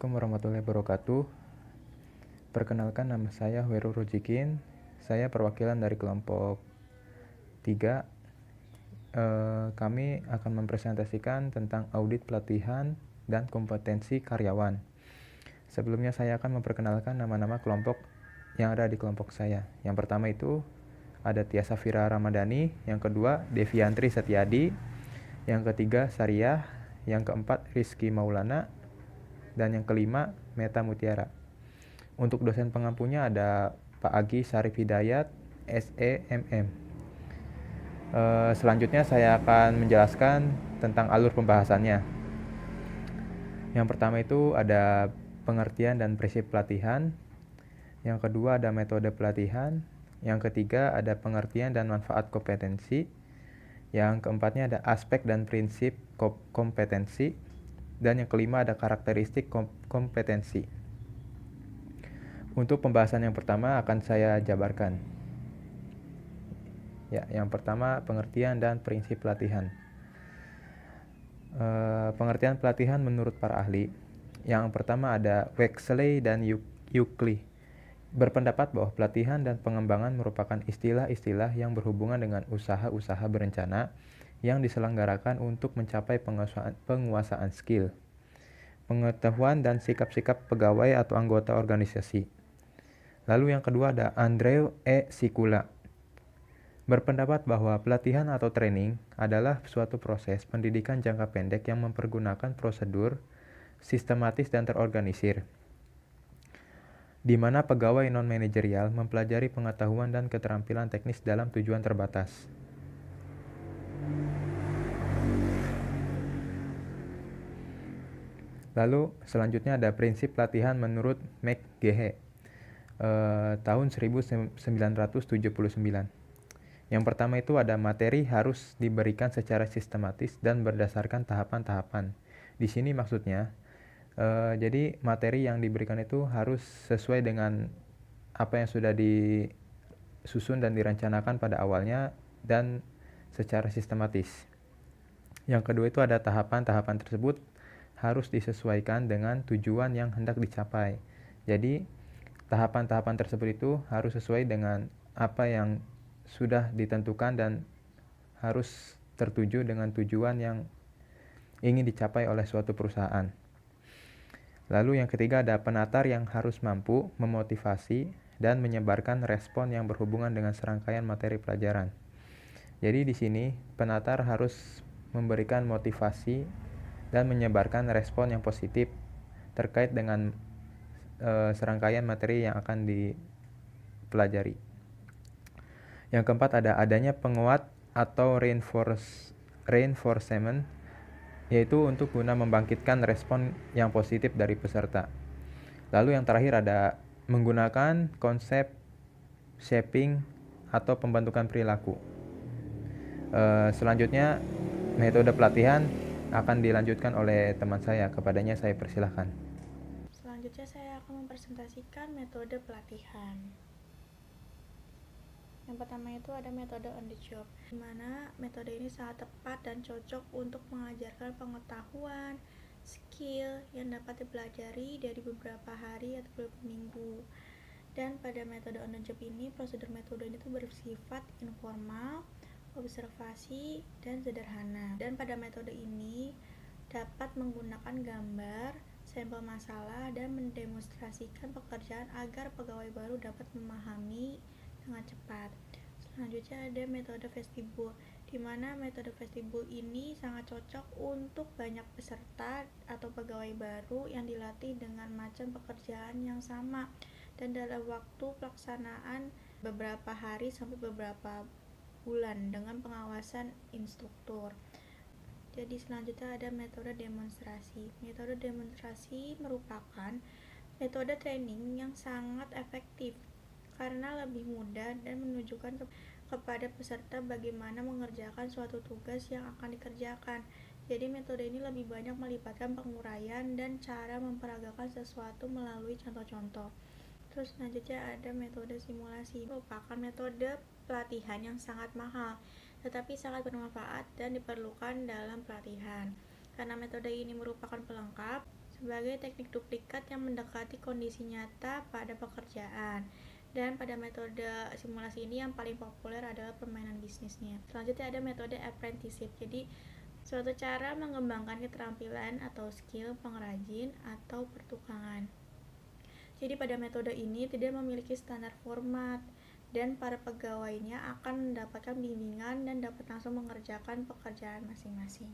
Assalamualaikum warahmatullahi wabarakatuh. Perkenalkan, nama saya Heru Rujikin. Saya perwakilan dari kelompok 3. Kami akan mempresentasikan tentang audit pelatihan dan kompetensi karyawan. Sebelumnya saya akan memperkenalkan nama-nama kelompok yang ada di kelompok saya. Yang pertama itu ada Tia Safira Ramadhani, yang kedua Deviantri Setiadi, yang ketiga Sariah, yang keempat Rizky Maulana, dan yang kelima Meta Mutiara. Untuk dosen pengampunya ada Pak Agi Sarif Hidayat, SEMM. Selanjutnya saya akan menjelaskan tentang alur pembahasannya. Yang pertama itu ada pengertian dan prinsip pelatihan. Yang kedua ada metode pelatihan. Yang ketiga ada pengertian dan manfaat kompetensi. Yang keempatnya ada aspek dan prinsip kompetensi. Dan yang kelima ada karakteristik kompetensi. Untuk pembahasan yang pertama akan saya jabarkan. Ya, yang pertama pengertian dan prinsip pelatihan. Pengertian pelatihan menurut para ahli. Yang pertama ada Wexley dan Yukley. Berpendapat bahwa pelatihan dan pengembangan merupakan istilah-istilah yang berhubungan dengan usaha-usaha berencana yang diselenggarakan untuk mencapai penguasaan skill, pengetahuan dan sikap-sikap pegawai atau anggota organisasi. Lalu yang kedua ada Andrew E. Sikula. Berpendapat bahwa pelatihan atau training adalah suatu proses pendidikan jangka pendek yang mempergunakan prosedur sistematis dan terorganisir, di mana pegawai non-manajerial mempelajari pengetahuan dan keterampilan teknis dalam tujuan terbatas. Lalu selanjutnya ada prinsip pelatihan menurut McGehee tahun 1979. Yang pertama itu ada materi harus diberikan secara sistematis dan berdasarkan tahapan-tahapan. Di sini maksudnya jadi materi yang diberikan itu harus sesuai dengan apa yang sudah disusun dan direncanakan pada awalnya dan secara sistematis. Yang kedua itu ada tahapan-tahapan tersebut harus disesuaikan dengan tujuan yang hendak dicapai. Jadi tahapan-tahapan tersebut itu harus sesuai dengan apa yang sudah ditentukan dan harus tertuju dengan tujuan yang ingin dicapai oleh suatu perusahaan. Lalu yang ketiga ada penatar yang harus mampu memotivasi dan menyebarkan respon yang berhubungan dengan serangkaian materi pelajaran. Jadi di sini penatar harus memberikan motivasi dan menyebarkan respon yang positif terkait dengan serangkaian materi yang akan dipelajari. Yang keempat ada adanya penguat atau reinforcement, yaitu untuk guna membangkitkan respon yang positif dari peserta. Lalu yang terakhir ada menggunakan konsep shaping atau pembentukan perilaku. Selanjutnya metode pelatihan akan dilanjutkan oleh teman saya. Kepadanya saya persilahkan. Selanjutnya saya akan mempresentasikan metode pelatihan. Yang pertama itu ada metode on the job, di mana metode ini sangat tepat dan cocok untuk mengajarkan pengetahuan, skill yang dapat dipelajari dari beberapa hari atau beberapa minggu. Dan pada metode on the job ini, prosedur metode ini bersifat informal, observasi, dan sederhana. Dan pada metode ini dapat menggunakan gambar, sampel masalah, dan mendemonstrasikan pekerjaan agar pegawai baru dapat memahami dengan cepat. Selanjutnya ada metode vestibul, di mana metode vestibul ini sangat cocok untuk banyak peserta atau pegawai baru yang dilatih dengan macam pekerjaan yang sama dan dalam waktu pelaksanaan beberapa hari sampai beberapa bulan dengan pengawasan instruktur. Jadi selanjutnya ada metode demonstrasi. Metode demonstrasi merupakan metode training yang sangat efektif karena lebih mudah dan menunjukkan kepada peserta bagaimana mengerjakan suatu tugas yang akan dikerjakan. Jadi metode ini lebih banyak melibatkan penguraian dan cara memperagakan sesuatu melalui contoh-contoh. Terus selanjutnya ada metode simulasi, merupakan metode pelatihan yang sangat mahal tetapi sangat bermanfaat dan diperlukan dalam pelatihan. Karena metode ini merupakan pelengkap sebagai teknik duplikat yang mendekati kondisi nyata pada pekerjaan. Dan pada metode simulasi ini yang paling populer adalah permainan bisnisnya. Selanjutnya ada metode apprenticeship. Jadi suatu cara mengembangkan keterampilan atau skill pengrajin atau pertukangan. Jadi pada metode ini tidak memiliki standar format dan para pegawainya akan mendapatkan bimbingan dan dapat langsung mengerjakan pekerjaan masing-masing.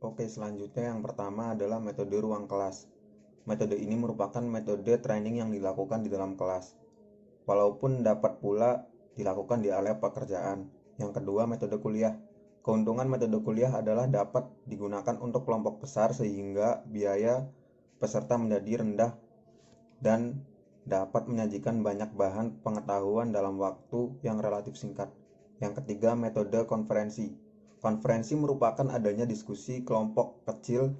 Oke, selanjutnya yang pertama adalah metode ruang kelas. Metode ini merupakan metode training yang dilakukan di dalam kelas, walaupun dapat pula dilakukan di area pekerjaan. Yang kedua, metode kuliah. Keuntungan metode kuliah adalah dapat digunakan untuk kelompok besar sehingga biaya peserta menjadi rendah dan dapat menyajikan banyak bahan pengetahuan dalam waktu yang relatif singkat. Yang ketiga, metode konferensi. Konferensi merupakan adanya diskusi kelompok kecil,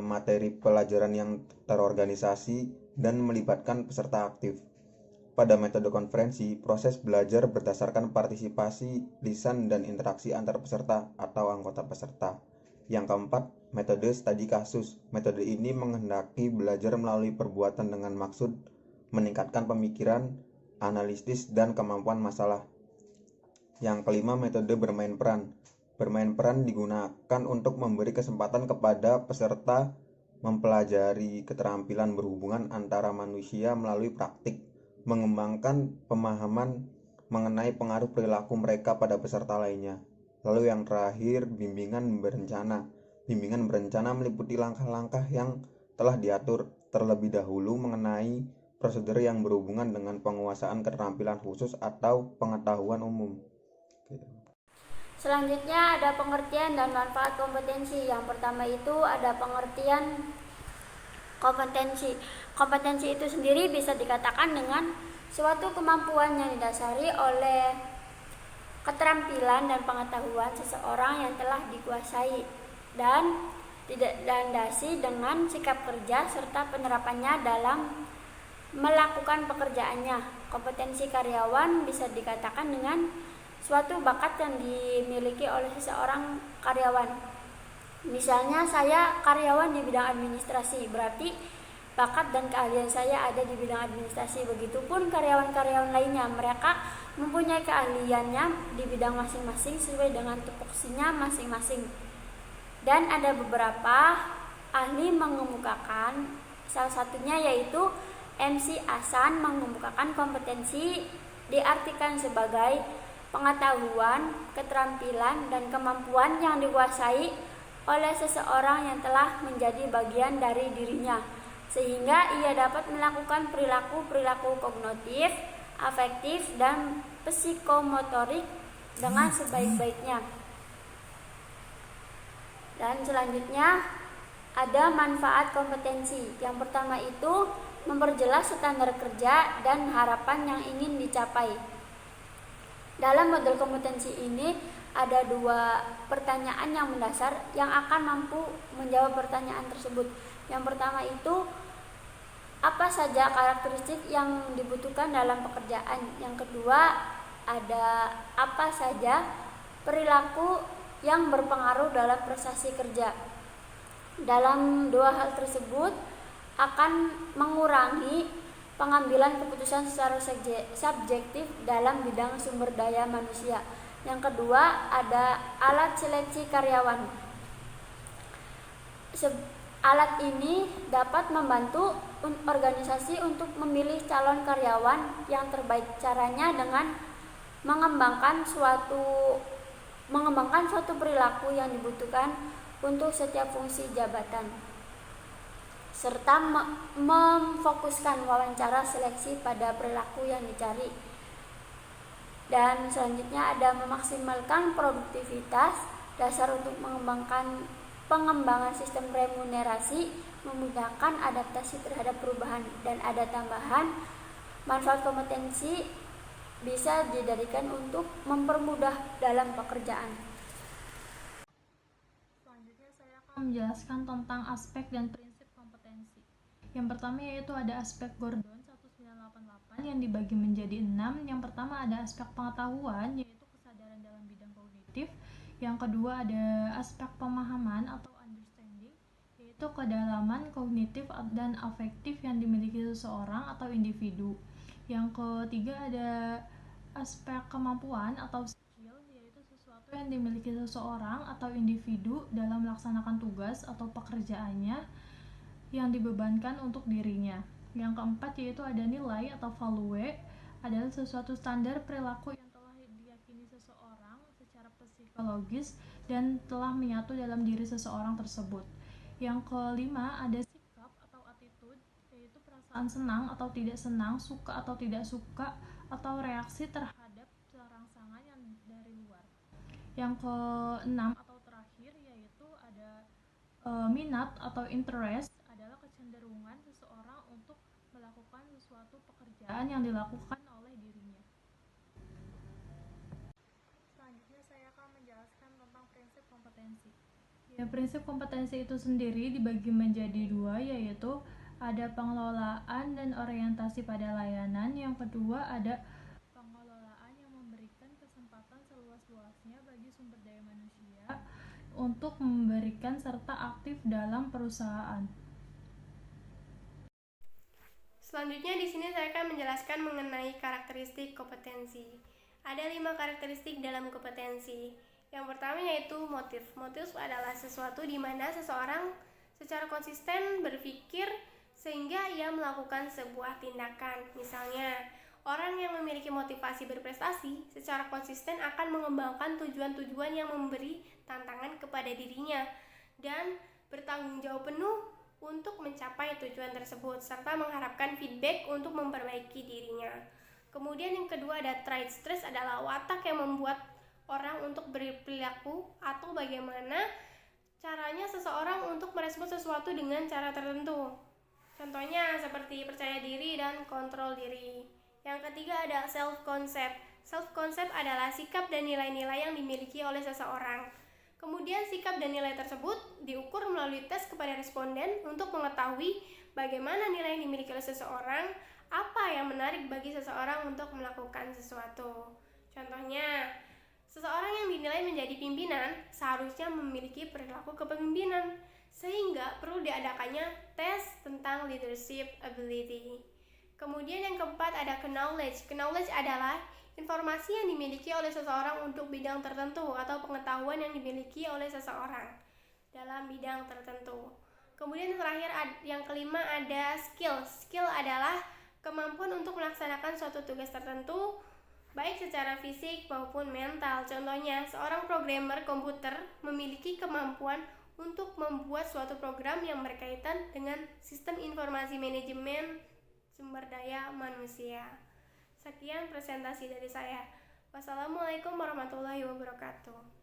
materi pelajaran yang terorganisasi dan melibatkan peserta aktif. Pada metode konferensi, proses belajar berdasarkan partisipasi, lisan, dan interaksi antar peserta atau anggota peserta. Yang keempat, metode studi kasus. Metode ini menghendaki belajar melalui perbuatan dengan maksud meningkatkan pemikiran, analisis, dan kemampuan masalah. Yang kelima, metode bermain peran. Bermain peran digunakan untuk memberi kesempatan kepada peserta mempelajari keterampilan berhubungan antara manusia melalui praktik, mengembangkan pemahaman mengenai pengaruh perilaku mereka pada peserta lainnya. Lalu yang terakhir, bimbingan berencana. Bimbingan berencana meliputi langkah-langkah yang telah diatur terlebih dahulu mengenai prosedur yang berhubungan dengan penguasaan keterampilan khusus atau pengetahuan umum. Selanjutnya ada pengertian dan manfaat kompetensi. Yang pertama itu ada pengertian kompetensi. Kompetensi itu sendiri bisa dikatakan dengan suatu kemampuan yang didasari oleh keterampilan dan pengetahuan seseorang yang telah dikuasai dan tidak landasi dengan sikap kerja serta penerapannya dalam melakukan pekerjaannya. Kompetensi karyawan bisa dikatakan dengan suatu bakat yang dimiliki oleh seseorang karyawan. Misalnya saya karyawan di bidang administrasi, berarti bakat dan keahlian saya ada di bidang administrasi. Begitupun karyawan-karyawan lainnya, mereka mempunyai keahliannya di bidang masing-masing sesuai dengan tupoksinya masing-masing. Dan ada beberapa ahli mengemukakan, salah satunya yaitu MC Hasan mengemukakan kompetensi diartikan sebagai pengetahuan, keterampilan, dan kemampuan yang dikuasai oleh seseorang yang telah menjadi bagian dari dirinya, sehingga ia dapat melakukan perilaku-perilaku kognitif, afektif, dan psikomotorik dengan sebaik-baiknya. Dan selanjutnya ada manfaat kompetensi. Yang pertama itu memperjelas standar kerja dan harapan yang ingin dicapai. Dalam model kompetensi ini ada dua pertanyaan yang mendasar yang akan mampu menjawab pertanyaan tersebut. Yang pertama itu apa saja karakteristik yang dibutuhkan dalam pekerjaan. Yang kedua ada apa saja perilaku yang berpengaruh dalam prestasi kerja. Dalam dua hal tersebut akan mengurangi pengambilan keputusan secara subjektif dalam bidang sumber daya manusia. Yang kedua ada alat seleksi karyawan. Alat ini dapat membantu organisasi untuk memilih calon karyawan yang terbaik. Caranya dengan mengembangkan suatu perilaku yang dibutuhkan untuk setiap fungsi jabatan, serta memfokuskan wawancara seleksi pada perilaku yang dicari. Dan selanjutnya ada memaksimalkan produktivitas. Dasar untuk pengembangan sistem remunerasi, memudahkan adaptasi terhadap perubahan. Dan ada tambahan, manfaat kompetensi bisa dijadikan untuk mempermudah dalam pekerjaan. Selanjutnya saya akan menjelaskan tentang aspek dan prinsip kompetensi. Yang pertama yaitu ada aspek Gordon 1988 yang dibagi menjadi 6. Yang pertama ada aspek pengetahuan yaitu kesadaran dalam bidang kognitif. Yang kedua ada aspek pemahaman atau understanding. yaitu kedalaman kognitif dan afektif yang dimiliki seseorang atau individu. Yang ketiga ada aspek kemampuan atau skill, yaitu sesuatu yang dimiliki seseorang atau individu dalam melaksanakan tugas atau pekerjaannya yang dibebankan untuk dirinya. Yang keempat yaitu ada nilai atau value, adalah sesuatu standar perilaku yang telah diyakini seseorang secara psikologis dan telah menyatu dalam diri seseorang tersebut. Yang kelima ada sikap atau attitude, yaitu perasaan senang atau tidak senang, suka atau tidak suka, atau reaksi terhadap rangsangan yang dari luar. Yang keenam atau terakhir yaitu ada minat atau interest, adalah kecenderungan seseorang untuk melakukan suatu pekerjaan yang dilakukan oleh dirinya. Selanjutnya saya akan menjelaskan tentang prinsip kompetensi. Ya, prinsip kompetensi itu sendiri dibagi menjadi dua, yaitu ada pengelolaan dan orientasi pada layanan. Yang kedua ada pengelolaan yang memberikan kesempatan seluas-luasnya bagi sumber daya manusia untuk memberikan serta aktif dalam perusahaan. Selanjutnya di sini saya akan menjelaskan mengenai karakteristik kompetensi. Ada 5 karakteristik dalam kompetensi. Yang pertama yaitu motif. Motif adalah sesuatu di mana seseorang secara konsisten berpikir sehingga ia melakukan sebuah tindakan. Misalnya, orang yang memiliki motivasi berprestasi secara konsisten akan mengembangkan tujuan-tujuan yang memberi tantangan kepada dirinya dan bertanggung jawab penuh untuk mencapai tujuan tersebut serta mengharapkan feedback untuk memperbaiki dirinya. Kemudian yang kedua ada traits. Traits adalah watak yang membuat orang untuk berperilaku atau bagaimana caranya seseorang untuk merespon sesuatu dengan cara tertentu. Contohnya seperti percaya diri dan kontrol diri. Yang ketiga ada self-concept. Self-concept adalah sikap dan nilai-nilai yang dimiliki oleh seseorang. Kemudian sikap dan nilai tersebut diukur melalui tes kepada responden untuk mengetahui bagaimana nilai yang dimiliki oleh seseorang, apa yang menarik bagi seseorang untuk melakukan sesuatu. Contohnya, seseorang yang dinilai menjadi pimpinan seharusnya memiliki perilaku kepemimpinan, sehingga perlu diadakannya tes tentang leadership ability. Kemudian yang keempat ada knowledge. Knowledge adalah informasi yang dimiliki oleh seseorang untuk bidang tertentu atau pengetahuan yang dimiliki oleh seseorang dalam bidang tertentu. Kemudian terakhir yang kelima ada skill. Skill adalah kemampuan untuk melaksanakan suatu tugas tertentu baik secara fisik maupun mental. Contohnya, seorang programmer komputer memiliki kemampuan untuk membuat suatu program yang berkaitan dengan sistem informasi manajemen sumber daya manusia. Sekian presentasi dari saya. Wassalamualaikum warahmatullahi wabarakatuh.